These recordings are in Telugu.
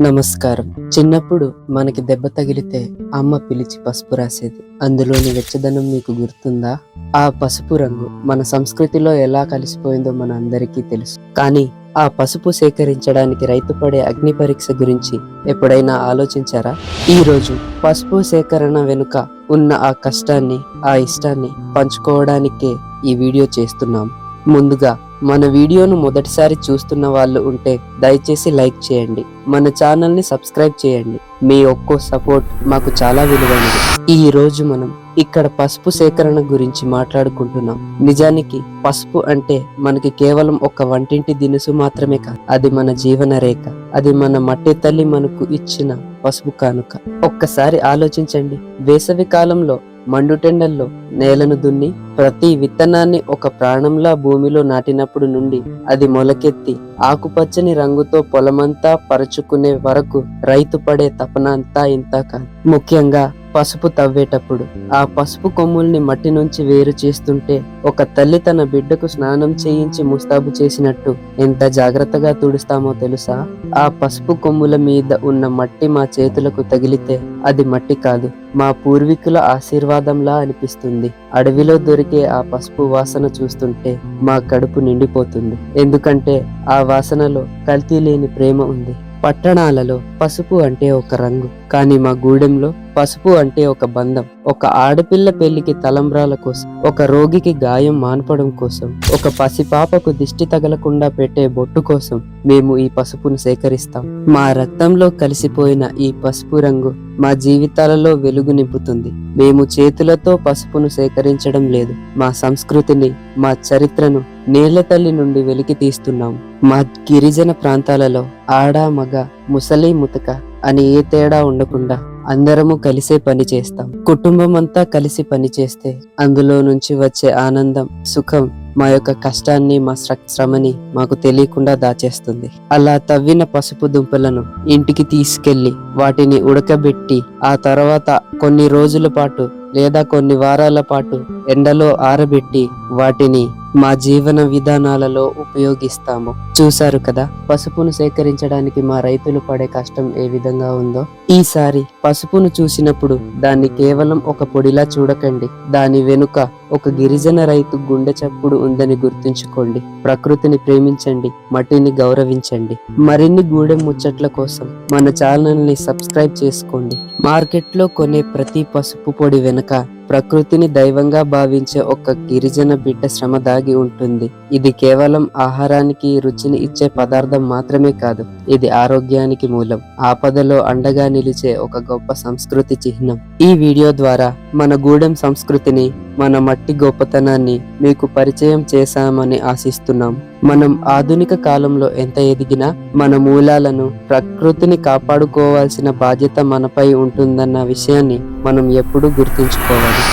నమస్కారం. చిన్నప్పుడు మనకి దెబ్బ తగిలితే అమ్మ పిలిచి పసుపు రాసేది. అందులోని వెచ్చదనం మీకు గుర్తుందా? ఆ పసుపు రంగు మన సంస్కృతిలో ఎలా కలిసిపోయిందో మన అందరికీ తెలుసు. కానీ ఆ పసుపు సేకరించడానికి రైతు పడే అగ్ని పరీక్ష గురించి ఎప్పుడైనా ఆలోచించారా? ఈరోజు పసుపు సేకరణ వెనుక ఉన్న ఆ కష్టాన్ని, ఆ ఇష్టాన్ని పంచుకోవడానికే ఈ వీడియో చేస్తున్నాం. ముందుగా మన వీడియోను మొదటిసారి చూస్తున్న వాళ్ళు ఉంటే దయచేసి లైక్ చేయండి. మన ఛానల్ ని సబ్స్క్రైబ్ చేయండి. మీ ఒక్కో సపోర్ట్ మాకు చాలా విలువైనది. ఈ రోజు మనం ఇక్కడ పసుపు సేకరణ గురించి మాట్లాడుకుంటున్నాం. నిజానికి పసుపు అంటే మనకి కేవలం ఒక వంటింటి దినుసు మాత్రమే కాదు. అది మన జీవన రేఖ. అది మన మట్టి తల్లి మనకు ఇచ్చిన పసుపు కానుక. ఒక్కసారి ఆలోచించండి. వేసవి కాలంలో మండుటెండల్లో నేలను దున్ని ప్రతి విత్తనాన్ని ఒక ప్రాణంలా భూమిలో నాటినప్పుడు నుండి అది మొలకెత్తి ఆకుపచ్చని రంగుతో పొలమంతా పరుచుకునే వరకు రైతు పడే తపన అంతా ఇంత కాదు. ముఖ్యంగా పసుపు తవ్వేటప్పుడు ఆ పసుపు కొమ్ముల్ని మట్టి నుంచి వేరు చేస్తుంటే ఒక తల్లి తన బిడ్డకు స్నానం చేయించి ముస్తాబు చేసినట్టు ఎంత జాగ్రత్తగా తుడుస్తామో తెలుసా? ఆ పసుపు కొమ్ముల మీద ఉన్న మట్టి మా చేతులకు తగిలితే అది మట్టి కాదు, మా పూర్వీకుల ఆశీర్వాదంలా అనిపిస్తుంది. అడవిలో దొరికే ఆ పసుపు వాసన చూస్తుంటే మా కడుపు నిండిపోతుంది. ఎందుకంటే ఆ వాసనలో కల్తీ లేని ప్రేమ ఉంది. పట్టణాలలో పసుపు అంటే ఒక రంగు, కానీ మా గూడెంలో పసుపు అంటే ఒక బంధం. ఒక ఆడపిల్ల పెళ్లికి తలంబ్రాల కోసం, ఒక రోగికి గాయం మాన్పడం కోసం, ఒక పసిపాపకు దిష్టి తగలకుండా పెట్టే బొట్టు కోసం మేము ఈ పసుపును సేకరిస్తాం. మా రక్తంలో కలిసిపోయిన ఈ పసుపు రంగు మా జీవితాలలో వెలుగు నింపుతుంది. మేము చేతులతో పసుపును సేకరించడం లేదు, మా సంస్కృతిని, మా చరిత్రను నేల తల్లి నుండి వెలికి తీస్తున్నాం. మా గిరిజన ప్రాంతాలలో ఆడ మగ ముసలి ముతక అని ఏ తేడా ఉండకుండా అందరము కలిసే పని చేస్తాం. కుటుంబం అంతా కలిసి పని చేస్తే అందులో నుంచి వచ్చే ఆనందం, సుఖం మా యొక్క కష్టాన్ని, మా శ్రమని మాకు తెలియకుండా దాచేస్తుంది. అలా తవ్విన పసుపు దుంపలను ఇంటికి తీసుకెళ్లి వాటిని ఉడకబెట్టి ఆ తర్వాత కొన్ని రోజుల పాటు లేదా కొన్ని వారాల పాటు ఎండలో ఆరబెట్టి వాటిని మా జీవన విధానాలలో ఉపయోగిస్తాము. చూశారు కదా పసుపును సేకరించడానికి మా రైతులు పడే కష్టం ఏ విధంగా ఉందో. ఈసారి పసుపును చూసినప్పుడు దాన్ని కేవలం ఒక పొడిలా చూడకండి. దాని వెనుక ఒక గిరిజన రైతు గుండె చప్పుడు ఉందని గుర్తుంచుకోండి. ప్రకృతిని ప్రేమించండి, మట్టిని గౌరవించండి. మరిన్ని గూడెం ముచ్చట్ల కోసం మన ఛానల్ ని సబ్స్క్రైబ్ చేసుకోండి. మార్కెట్లో కొనే ప్రతి పసుపు పొడి వెనుక ప్రకృతిని దైవంగా భావించే ఒక గిరిజన బిడ్డ శ్రమ దాగి ఉంటుంది. ఇది కేవలం ఆహారానికి రుచిని ఇచ్చే పదార్థం మాత్రమే కాదు, ఇది ఆరోగ్యానికి మూలం, ఆపదలో అండగా నిలిచే ఒక గొప్ప సంస్కృతి చిహ్నం. ఈ వీడియో ద్వారా మన గూడెం సంస్కృతిని, మన మట్టి గొప్పతనాన్ని మీకు పరిచయం చేశామని ఆశిస్తున్నాం. మనం ఆధునిక కాలంలో ఎంత ఎదిగినా మన మూలాలను, ప్రకృతిని కాపాడుకోవాల్సిన బాధ్యత మనపై ఉంటుందన్న విషయాన్ని మనం ఎప్పుడూ గుర్తుంచుకోవాలి.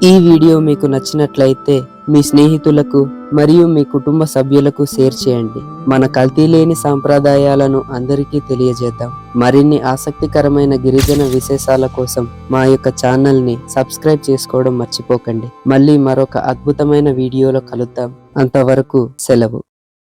ఈ వీడియో మీకు నచ్చినట్లయితే మీ స్నేహితులకు మరియు మీ కుటుంబ సభ్యులకు షేర్ చేయండి. మన కల్తీ లేని సాంప్రదాయాలను అందరికీ తెలియజేద్దాం. మరిన్ని ఆసక్తికరమైన గిరిజన విశేషాల కోసం మా యొక్క ఛానల్ ని సబ్స్క్రైబ్ చేసుకోవడం మర్చిపోకండి. మళ్ళీ మరొక అద్భుతమైన వీడియోలో కలుద్దాం. అంతవరకు సెలవు.